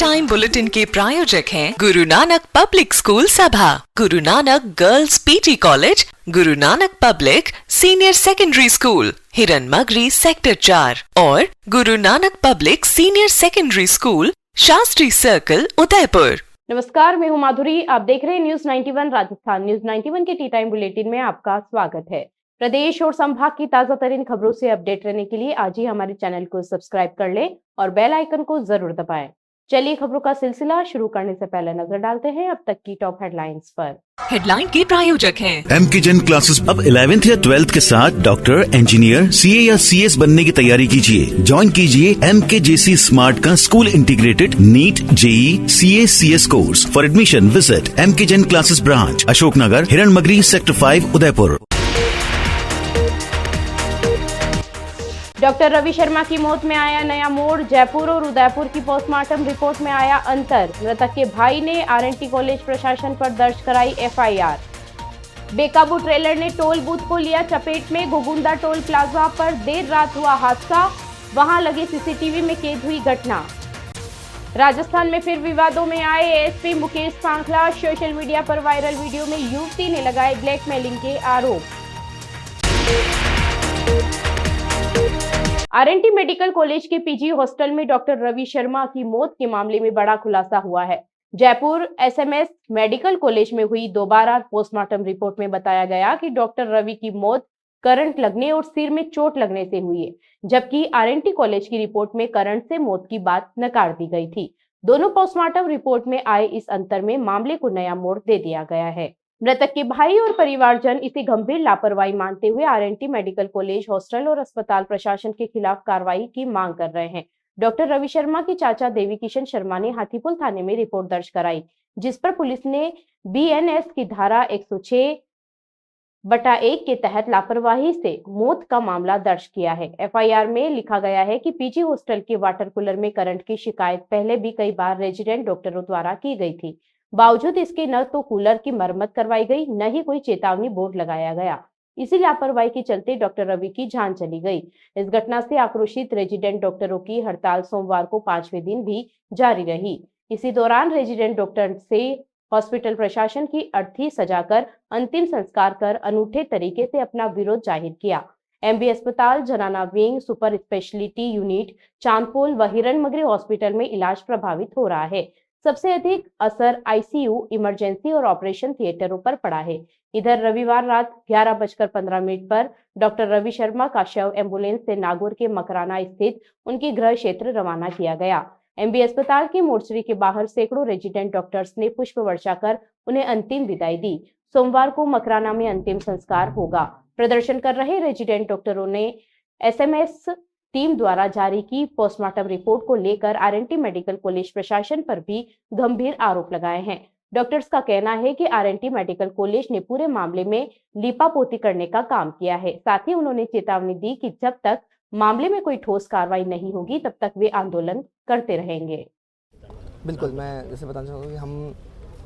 Time bulletin के प्रायोजक हैं गुरु नानक पब्लिक स्कूल सभा, Guru Nanak girls PT college, Guru Nanak public senior secondary school, हिरन मगरी सेक्टर 4 और Guru Nanak public senior secondary school, Shastri circle, Udaipur. नमस्कार, मैं हूं माधुरी। आप देख रहे हैं न्यूज 91 राजस्थान। न्यूज 91 के टी टाइम बुलेटिन में आपका स्वागत है। प्रदेश और संभाग की ताजा तरीन खबरों से अपडेट रहने के लिए आज ही हमारे चैनल को सब्सक्राइब कर लें और बेल आइकन को जरूर दबाएं। चलिए खबरों का सिलसिला शुरू करने से पहले नजर डालते हैं अब तक की टॉप हेडलाइंस पर। हेडलाइन के प्रायोजक हैं एमके जैन क्लासेस। अब 11th या 12th के साथ डॉक्टर, इंजीनियर, सीए या सीएस बनने की तैयारी कीजिए। ज्वाइन कीजिए MKJC स्मार्ट का school integrated NEET, JEE, CA, CS course. For admission visit MK Jain classes branch, Ashoknagar, Hiran Magri sector 5, Udaipur. Doctor Ravi Sharma की मौत में आया नया मोड़। जयपुर और उदयपुर की पोस्टमार्टम रिपोर्ट में आया अंतर। मृतक के भाई ने RNT कॉलेज प्रशासन पर दर्ज कराई FIR। बेकाबू ट्रेलर ने टोल बूथ को लिया चपेट में। घुगुंदा टोल प्लाजा पर देर रात हुआ हादसा, वहां लगे CCTV में कैद हुई घटना। राजस्थान में फिर विवादों में आए ASP Mukesh Sankhla. Social media पर वायरल वीडियो में युवती ने लगाए ब्लैकमेलिंग के आरोप। RNT मेडिकल कॉलेज के PG हॉस्टल में डॉक्टर रवि शर्मा की मौत के मामले में बड़ा खुलासा हुआ है। जयपुर SMS मेडिकल कॉलेज में हुई दोबारा पोस्टमार्टम रिपोर्ट में बताया गया कि डॉक्टर रवि की मौत करंट लगने और सिर में चोट लगने से हुई है, जबकि RNT कॉलेज की रिपोर्ट में करंट से मौत की बात नकार दी गई थी। दोनों पोस्टमार्टम रिपोर्ट में आए इस अंतर में मामले को नया मोड़ दे दिया गया है। मृतक के भाई और परिवारजन इसे गंभीर लापरवाही मानते हुए RNT मेडिकल कॉलेज, हॉस्टल और अस्पताल प्रशासन के खिलाफ कार्रवाई की मांग कर रहे हैं। डॉक्टर रवि शर्मा की चाचा देवी किशन शर्मा ने हाथीपुल थाने में रिपोर्ट दर्ज कराई, जिस पर पुलिस ने BNS की धारा 106/1 के तहत लापरवाही से मौत का मामला दर्ज किया है। FIR में लिखा गया है कि PG हॉस्टल के वाटर कूलर में करंट की शिकायत पहले भी कई बार रेजिडेंट डॉक्टरों द्वारा की गई थी। बावजूद इसके न तो कूलर की मरम्मत करवाई गई, न ही कोई चेतावनी बोर्ड लगाया गया। इसी लापरवाही के चलते डॉक्टर रवि की जान चली गई। इस घटना से आक्रोशित रेजिडेंट डॉक्टरों की हड़ताल सोमवार को 5वें दिन भी जारी रही। इसी दौरान रेजिडेंट डॉक्टर से हॉस्पिटल प्रशासन की अर्थी सजाकर अंतिम संस्कार कर अनूठे तरीके से अपना विरोध जाहिर किया। MB अस्पताल, जनाना wing, super speciality unit, Chandpol व हिरन मगरी हॉस्पिटल में इलाज प्रभावित हो रहा है। सबसे अधिक असर ICU, इमरजेंसी और ऑपरेशन थिएटरों पर पड़ा है। इधर रविवार रात 11:15 पर डॉक्टर रवि शर्मा का शव एम्बुलेंस से नागौर के मकराना स्थित उनकी गृह क्षेत्र रवाना किया गया। MB अस्पताल की मोर्चरी के बाहर सैकड़ों रेजिडेंट डॉक्टर्स ने पुष्प वर्षा कर उन्हें अंतिम विदाई दी। सोमवार को मकराना में अंतिम संस्कार होगा। प्रदर्शन कर रहे रेजिडेंट डॉक्टरों ने SMS टीम द्वारा जारी की पोस्टमार्टम रिपोर्ट को लेकर RNT मेडिकल कॉलेज प्रशासन पर भी गंभीर आरोप लगाए हैं। डॉक्टर्स का कहना है कि RNT मेडिकल कॉलेज ने पूरे मामले में लीपापोती करने का काम किया है। साथ ही उन्होंने चेतावनी दी कि जब तक मामले में कोई ठोस कार्रवाई नहीं होगी तब तक वे आंदोलन करते रहेंगे। बिल्कुल, मैं जैसे बताना चाहूँगा कि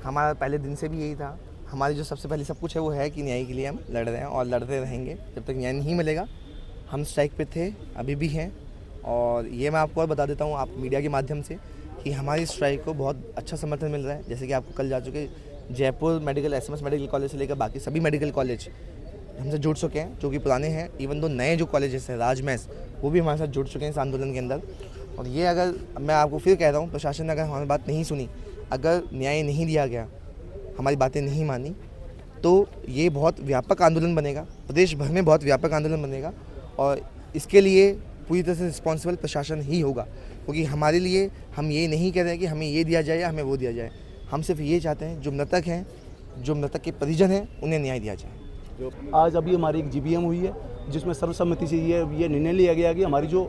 हमारा पहले दिन से भी यही था। हमारी जो सबसे पहले सब कुछ है वो है कि न्याय के लिए हम लड़ रहे हैं और लड़ते रहेंगे जब तक न्याय नहीं मिलेगा। हम स्ट्राइक पे थे, अभी भी हैं, और ये मैं आपको और बता देता हूँ आप मीडिया के माध्यम से कि हमारी स्ट्राइक को बहुत अच्छा समर्थन मिल रहा है। जैसे कि आपको कल जा चुके Jaipur medical, SMS medical college से लेकर बाकी सभी मेडिकल कॉलेज हमसे जुड़ चुके हैं, जो कि पुराने हैं। इवन दो नए जो कॉलेजेस हैं, राजमहल, वो भी हमारे साथ जुड़ चुके हैं इस आंदोलन के अंदर। और ये अगर मैं आपको फिर कह रहा हूँ, प्रशासन ने अगर हमारी बात नहीं सुनी, अगर न्याय नहीं दिया गया, हमारी बातें नहीं मानी, तो ये बहुत व्यापक आंदोलन बनेगा, प्रदेश भर में बहुत व्यापक आंदोलन बनेगा। और इसके लिए पूरी तरह से रिस्पॉन्सिबल प्रशासन ही होगा, क्योंकि हमारे लिए हम ये नहीं कह रहे हैं कि हमें ये दिया जाए या हमें वो दिया जाए। हम सिर्फ ये चाहते हैं जो मृतक हैं, जो मृतक के परिजन हैं, उन्हें न्याय दिया जाए। आज अभी हमारी एक GBM हुई है, जिसमें सर्वसम्मति से ये निर्णय लिया गया कि हमारी जो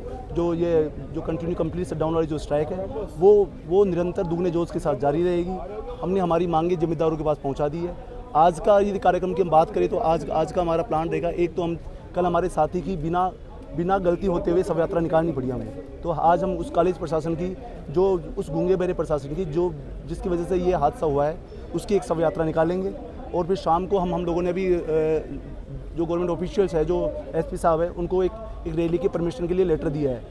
कंटिन्यू कंप्लीट शटडाउन वाली जो स्ट्राइक है वो निरंतर दुगने जोश के साथ जारी रहेगी। हमने हमारी मांगे जिम्मेदारों के पास पहुँचा दी है। आज का यदि कार्यक्रम की हम बात करें तो आज का हमारा प्लान रहेगा। एक तो हम कल हमारे साथी की बिना गलती होते हुए शव यात्रा निकालनी पड़ी हमें, तो आज हम उस कॉलेज प्रशासन की, जो उस गूंगे बहरे प्रशासन की जिसकी वजह से ये हादसा हुआ है, उसकी एक शव यात्रा निकालेंगे। और फिर शाम को हम लोगों ने भी जो गवर्नमेंट ऑफिशियल्स है, जो SP साहब है, उनको एक रैली के परमिशन के लिए लेटर दिया है।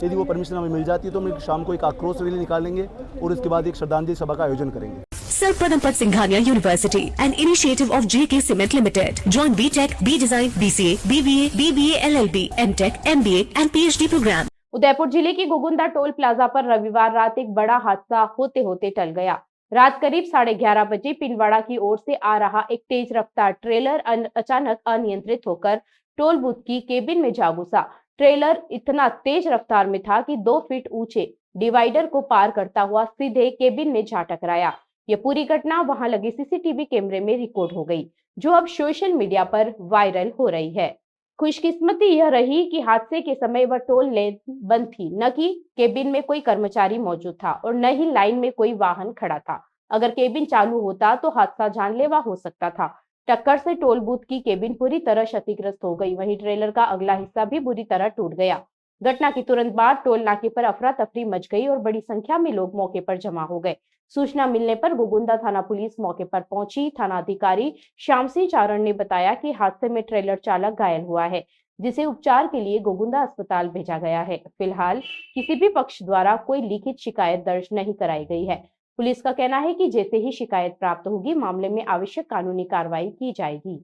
यदि वो परमिशन हमें मिल जाती है तो हम शाम को एक आक्रोश रैली निकालेंगे और उसके बाद एक श्रद्धांजलि सभा का आयोजन करेंगे। Sir Pradhampad Singhania University, an initiative of JK Cement Limited. Join BTech, B Design, BCA, BBA, BBA, LLB, MTech, MBA and PhD program. Udaipur जिले की गोगुंदा टोल प्लाजा पर रविवार रात एक बड़ा हादसा होते होते टल गया। रात करीब 11:30 बजे पिलवाड़ा की ओर से आ रहा एक तेज रफ्तार ट्रेलर अचानक अनियंत्रित होकर टोल बूथ की केबिन में जा घुसा। ट्रेलर इतना तेज रफ्तार में था कि 2 फीट ऊंचे डिवाइडर को पार करता हुआ सीधे केबिन में जा टकराया। यह पूरी घटना वहां लगे सीसीटीवी कैमरे में रिकॉर्ड हो गई, जो अब सोशल मीडिया पर वायरल हो रही है। खुशकिस्मती यह रही कि हादसे के समय वह टोल लेन बंद थी, न कि केबिन में कोई कर्मचारी मौजूद था और न ही लाइन में कोई वाहन खड़ा था। अगर केबिन चालू होता तो हादसा जानलेवा हो सकता था। टक्कर से टोल बूथ की केबिन पूरी तरह क्षतिग्रस्त हो गई, वहीं ट्रेलर का अगला हिस्सा भी बुरी तरह टूट गया। घटना के तुरंत बाद टोल नाके पर अफरा तफरी मच गई और बड़ी संख्या में लोग मौके पर जमा हो गए। सूचना मिलने पर गोगुंदा थाना पुलिस मौके पर पहुंची। थाना अधिकारी श्याम सिंह चारण ने बताया कि हादसे में ट्रेलर चालक घायल हुआ है, जिसे उपचार के लिए गोगुंदा अस्पताल भेजा गया है। फिलहाल किसी भी पक्ष द्वारा कोई लिखित शिकायत दर्ज नहीं कराई गई है। पुलिस का कहना है कि जैसे ही शिकायत प्राप्त होगी, मामले में आवश्यक कानूनी कार्रवाई की जाएगी।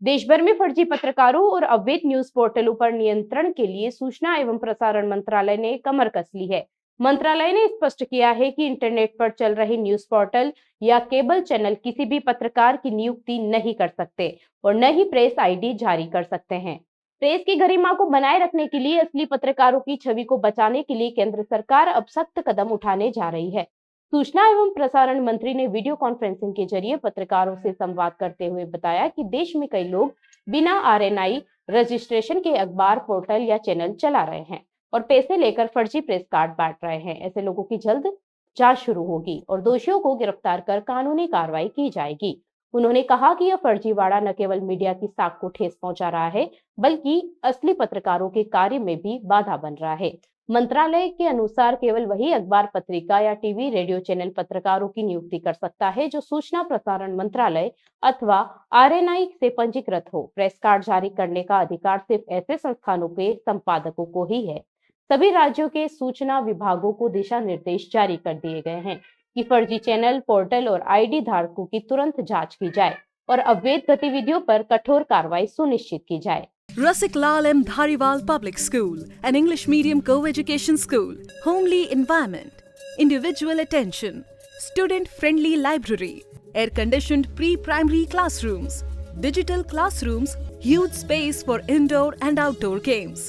देश भर में फर्जी पत्रकारों और अवैध न्यूज पोर्टलों पर नियंत्रण के लिए सूचना एवं प्रसारण मंत्रालय ने कमर कस ली है। मंत्रालय ने स्पष्ट किया है कि इंटरनेट पर चल रहे न्यूज पोर्टल या केबल चैनल किसी भी पत्रकार की नियुक्ति नहीं कर सकते और न ही प्रेस आईडी जारी कर सकते हैं। प्रेस की गरिमा को बनाए रखने के लिए असली पत्रकारों की छवि को बचाने के लिए केंद्र सरकार अब सख्त कदम उठाने जा रही है। सूचना एवं प्रसारण मंत्री ने वीडियो कॉन्फ्रेंसिंग के जरिए पत्रकारों से संवाद करते हुए बताया कि देश में कई लोग बिना आरएनआई रजिस्ट्रेशन के अखबार, पोर्टल या चैनल चला रहे हैं और पैसे लेकर फर्जी प्रेस कार्ड बांट रहे हैं। ऐसे लोगों की जल्द जांच शुरू होगी और दोषियों को गिरफ्तार कर कानूनी कार्रवाई की जाएगी। उन्होंने कहा कि यह फर्जीवाड़ा न केवल मीडिया की साख को ठेस पहुंचा रहा है, बल्कि असली पत्रकारों के कार्य में भी बाधा बन रहा है। मंत्रालय के अनुसार केवल वही अखबार, पत्रिका या टीवी, रेडियो चैनल पत्रकारों की नियुक्ति कर सकता है जो सूचना प्रसारण मंत्रालय अथवा आरएनआई से पंजीकृत हो। प्रेस कार्ड जारी करने का अधिकार सिर्फ ऐसे संस्थानों के संपादकों को ही है। सभी राज्यों के सूचना विभागों को दिशा निर्देश जारी कर दिए गए हैं कि फर्जी चैनल, पोर्टल और आईडी धारकों की तुरंत जांच की जाए और अवैध गतिविधियों पर कठोर कार्रवाई सुनिश्चित की जाए। Rasik Lal M. Dhariwal Public School, an English medium co-education school, homely environment, individual attention, student-friendly library, air-conditioned pre-primary classrooms, digital classrooms, huge space for indoor and outdoor games.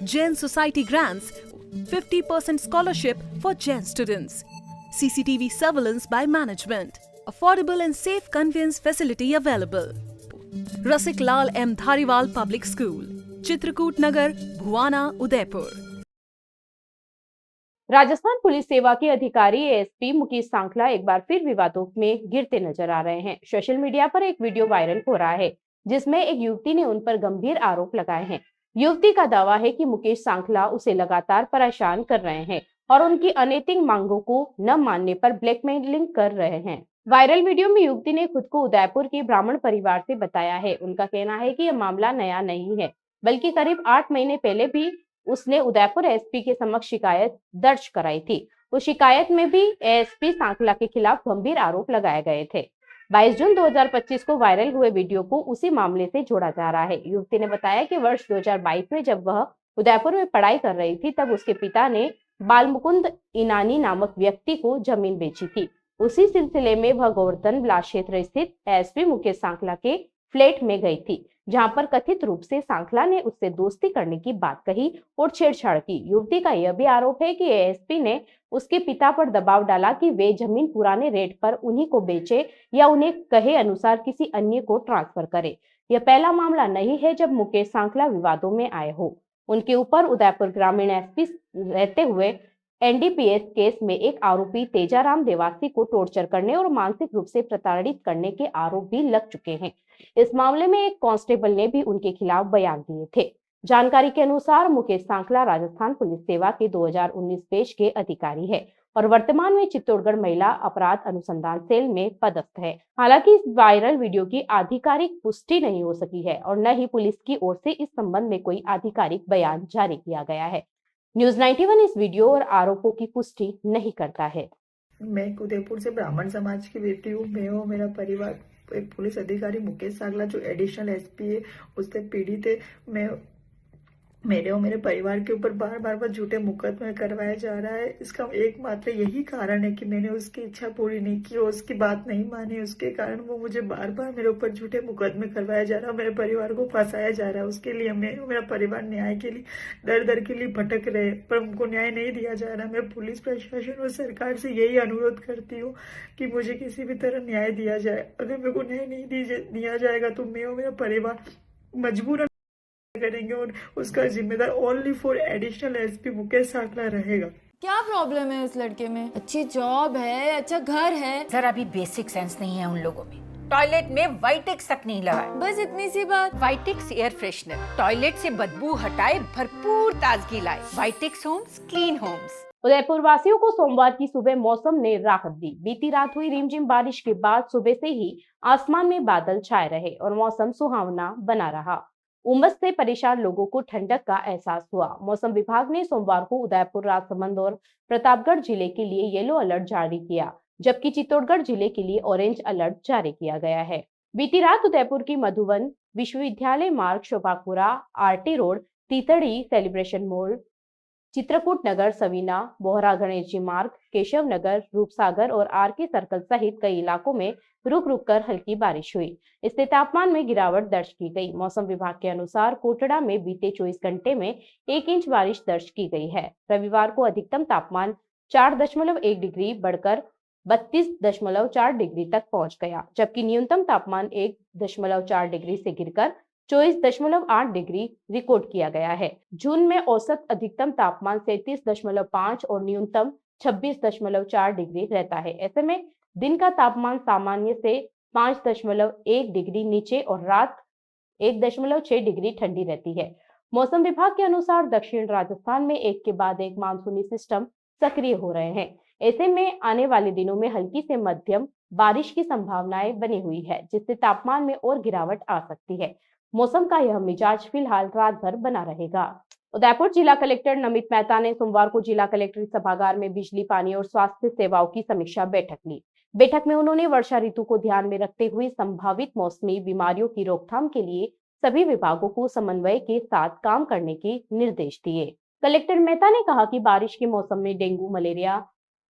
Jain Society grants 50% scholarship for Jain students. CCTV surveillance by management. Affordable and safe conveyance facility available. Rasik Lal M Dhariwal public school, Chitrakoot Nagar, Bhuwana, Udaipur. Rajasthan police सेवा के अधिकारी ASP Mukesh Sankhla एक बार फिर विवादों में घिरते नजर आ रहे हैं। सोशल मीडिया पर एक वीडियो वायरल हो रहा है जिसमें एक युवती ने उन पर गंभीर आरोप लगाए हैं। युवती का दावा है कि मुकेश सांखला उसे लगातार परेशान कर रहे हैं और उनकी अनैतिक मांगों को न मानने पर ब्लैकमेलिंग कर रहे हैं। वायरल वीडियो में युवती ने खुद को उदयपुर के ब्राह्मण परिवार से बताया है। उनका कहना है कि यह मामला नया नहीं है, बल्कि करीब 8 महीने पहले भी उसने उदयपुर एसपी के समक्ष शिकायत दर्ज कराई थी। उस शिकायत में भी एएसपी सांखला के खिलाफ गंभीर आरोप लगाए गए थे। 22 जून 2025 को वायरल हुए वीडियो को उसी मामले से जोड़ा जा रहा है। युवती ने बताया कि वर्ष 2022 में जब वह उदयपुर में पढ़ाई कर रही थी, तब उसके पिता ने बालमुकुंद इनानी नामक व्यक्ति को जमीन बेची थी। उसी सिलसिले में वह गोवर्धन ब्लाक क्षेत्र स्थित एएसपी मुकेश सांखला के फ्लैट में गई थी, जहां पर कथित रूप से सांखला ने उससे दोस्ती करने की बात कही और छेड़छाड़ की। युवती का यह भी आरोप है कि एएसपी ने उसके पिता पर दबाव डाला कि वे जमीन पुराने रेट पर उन्हीं को बेचे या उन्हें कहे अनुसार किसी अन्य को ट्रांसफर करे। यह पहला मामला नहीं है जब मुकेश सांखला विवादों में आए हो। उनके ऊपर उदयपुर ग्रामीण एसपी रहते हुए एनडीपीएस केस में एक आरोपी तेजाराम देवासी को टॉर्चर करने और मानसिक रूप से प्रताड़ित करने के आरोप भी लग चुके हैं। इस मामले में एक कांस्टेबल ने भी उनके खिलाफ बयान दिए थे। जानकारी के अनुसार मुकेश सांखला राजस्थान पुलिस सेवा के 2019 बैच के अधिकारी है और वर्तमान में चित्तौड़गढ़ महिला अपराध अनुसंधान सेल में पदस्थ है। हालांकि इस वायरल वीडियो की आधिकारिक पुष्टि नहीं हो सकी है और न ही पुलिस की ओर से इस संबंध में कोई आधिकारिक बयान जारी किया गया है। न्यूज़ 91 इस वीडियो और आरोपों की पुष्टि नहीं करता है। मैं उदयपुर से ब्राह्मण समाज की बेटी हूँ। मैं और मेरा परिवार एक पुलिस अधिकारी मुकेश सांखला जो एडिशनल एसपी है उससे पीड़ित है। मेरे और मेरे परिवार के ऊपर बार बार झूठे मुकदमे करवाया जा रहा है। इसका एकमात्र यही कारण है कि मैंने उसकी इच्छा पूरी नहीं की और उसकी बात नहीं मानी। उसके कारण वो मुझे बार बार मेरे ऊपर झूठे मुकदमे करवाया जा रहा है, मेरे परिवार को फंसाया जा रहा है। उसके लिए मैं और मेरा परिवार न्याय के लिए दर दर के लिए भटक रहे, पर उनको न्याय नहीं दिया जा रहा। मैं पुलिस प्रशासन और सरकार से यही अनुरोध करती हूँ कि मुझे किसी भी तरह न्याय दिया जाए। अगर मेरे को न्याय नहीं दिया जाएगा तो मैं और मेरा परिवार मजबूरन करेंगे और उसका जिम्मेदार only for additional SP Mukesh Sankhla रहेगा। क्या प्रॉब्लम है उस लड़के में? अच्छी जॉब है, अच्छा घर है, जरा भी बेसिक सेंस नहीं है उन लोगों में। टॉयलेट में वाइटेक्स तक नहीं लगा, बस इतनी सी बात। वाइटेक्स एयर फ्रेशनर टॉयलेट से बदबू हटाए, भरपूर ताजगी लाए। वाइटेक्स होम्स, क्लीन होम्स। उदयपुर वासियों को सोमवार की सुबह मौसम ने राहत दी। बीती रात हुई रिमझिम बारिश के बाद सुबह से ही आसमान में बादल छाए रहे और मौसम सुहावना बना रहा। उमस से परेशान लोगों को ठंडक का एहसास हुआ। मौसम विभाग ने सोमवार को उदयपुर, राजसमंद और प्रतापगढ़ जिले के लिए येलो अलर्ट जारी किया, जबकि चित्तौड़गढ़ जिले के लिए ऑरेंज अलर्ट जारी किया गया है। बीती रात उदयपुर की मधुबन विश्वविद्यालय मार्ग, शोभापुरा, आरटी रोड, तीतड़ी, सेलिब्रेशन मोड़, चित्रकूट नगर, सवीना, बोहरा गणेश जी मार्ग, केशव नगर, रूपसागर और आरके सर्कल सहित कई इलाकों में रुक रुक कर हल्की बारिश हुई। इससे तापमान में गिरावट दर्ज की गई। मौसम विभाग के अनुसार कोटड़ा में बीते 24 घंटे में 1 इंच बारिश दर्ज की गई है। रविवार को अधिकतम तापमान 4.1 डिग्री बढ़कर 32.4 डिग्री तक पहुंच गया, जबकि न्यूनतम तापमान 1.4 डिग्री से गिरकर 24.8 डिग्री रिकॉर्ड किया गया है। जून में औसत अधिकतम तापमान 37.5 और न्यूनतम 26.4 डिग्री रहता है। ऐसे में दिन का तापमान सामान्य से 5.1 डिग्री नीचे और रात 1.6 डिग्री ठंडी रहती है। मौसम विभाग के अनुसार दक्षिण राजस्थान में एक के बाद एक मानसूनी सिस्टम सक्रिय हो रहे हैं। ऐसे में आने वाले दिनों में हल्की से मध्यम बारिश की संभावनाएं बनी हुई है, जिससे तापमान में और गिरावट आ सकती है। मौसम का यह मिजाज फिलहाल रात भर बना रहेगा। उदयपुर जिला कलेक्टर नमित मेहता ने सोमवार को जिला कलेक्ट्रेट सभागार में बिजली, पानी और स्वास्थ्य सेवाओं की समीक्षा बैठक ली। बैठक में उन्होंने वर्षा ऋतु को ध्यान में रखते हुए संभावित मौसमी बीमारियों की रोकथाम के लिए सभी विभागों को समन्वय के साथ काम करने के निर्देश दिए। कलेक्टर मेहता ने कहा कि बारिश के मौसम में डेंगू, मलेरिया,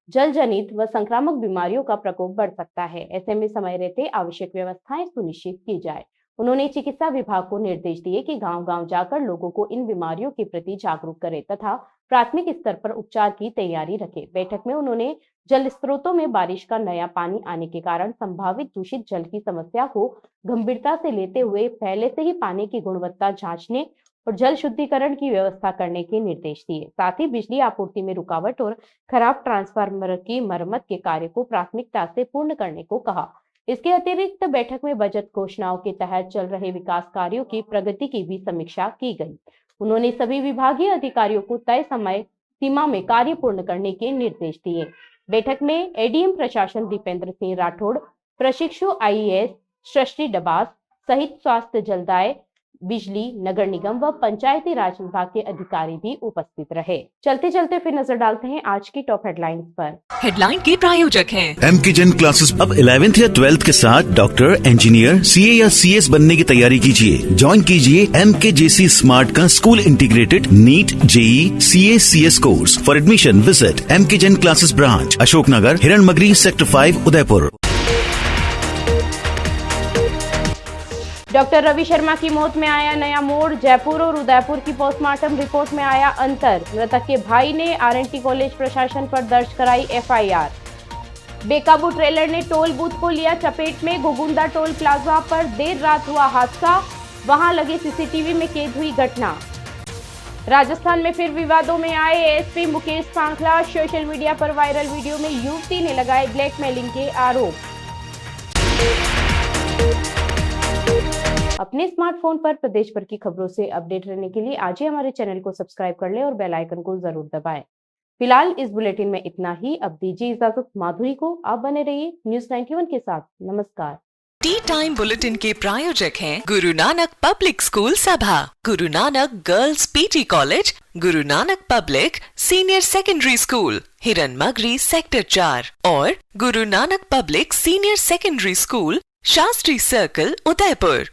जल जनित व संक्रामक बीमारियों का प्रकोप बढ़ सकता है। ऐसे में समय रहते आवश्यक व्यवस्थाएं सुनिश्चित की जाए। उन्होंने चिकित्सा विभाग को निर्देश दिए कि गांव-गांव जाकर लोगों को इन बीमारियों के प्रति जागरूक करे तथा प्राथमिक स्तर पर उपचार की तैयारी रखे। बैठक में उन्होंने जल स्रोतों में बारिश का नया पानी आने के कारण संभावित दूषित जल की समस्या को गंभीरता से लेते हुए पहले से ही पानी की गुणवत्ता जांचने और जल शुद्धिकरण की व्यवस्था करने के निर्देश दिए। साथ ही बिजली आपूर्ति में रुकावट और खराब ट्रांसफार्मर की मरम्मत के कार्य को प्राथमिकता से पूर्ण करने को कहा। इसके अतिरिक्त बैठक में बजट घोषणाओं के तहत चल रहे विकास कार्यों की प्रगति की भी समीक्षा की गई। उन्होंने सभी विभागीय अधिकारियों को तय समय सीमा में कार्य पूर्ण करने के निर्देश दिए। बैठक में एडीएम प्रशासन दीपेंद्र सिंह राठौड़, प्रशिक्षु आईएएस सृष्टि डबास सहित स्वास्थ्य, जलदाय, बिजली, नगर निगम व पंचायती राज विभाग के अधिकारी भी उपस्थित रहे। चलते चलते फिर नजर डालते हैं आज की टॉप हेडलाइंस पर। हेडलाइन के प्रायोजक हैं एमके जैन क्लासेस। अब 11th या 12th के साथ डॉक्टर, इंजीनियर, सीए या सीएस बनने की तैयारी कीजिए। ज्वाइन कीजिए MKJC स्मार्ट का school integrated NEET, JEE, CA, CS course. For admission visit MK Jain classes branch, Ashoknagar, Hiranmagri, sector 5, Udaipur. Doctor Ravi Sharma की मौत में आया नया मोड़। जयपुर और उदयपुर की पोस्टमार्टम रिपोर्ट में आया अंतर। मृतक के भाई ने RNT कॉलेज प्रशासन पर दर्ज कराई FIR। बेकाबू ट्रेलर ने टोल बूथ को लिया चपेट में। घुगुंदा टोल प्लाजा पर देर रात हुआ हादसा, वहां लगे CCTV में कैद हुई घटना। राजस्थान में फिर विवादों में आए ASP Mukesh Sankhla. Social media पर वायरल वीडियो में युवती ने लगाए ब्लैकमेलिंग के आरोप। अपने स्मार्टफोन पर प्रदेश भर की खबरों से अपडेट रहने के लिए आज ही हमारे चैनल को सब्सक्राइब कर लें और बेल आइकन को जरूर दबाएं। फिलहाल इस बुलेटिन में इतना ही। अब दीजिए इजाजत माधुरी को। आप बने रहिए न्यूज़ 91 के साथ। नमस्कार। टी टाइम बुलेटिन के प्रायोजक हैं गुरु नानक पब्लिक स्कूल सभा, Guru Nanak girls PT college, Guru Nanak public senior secondary school, हिरन मगरी सेक्टर 4 और Guru Nanak public senior secondary school, Shastri circle, Udaipur.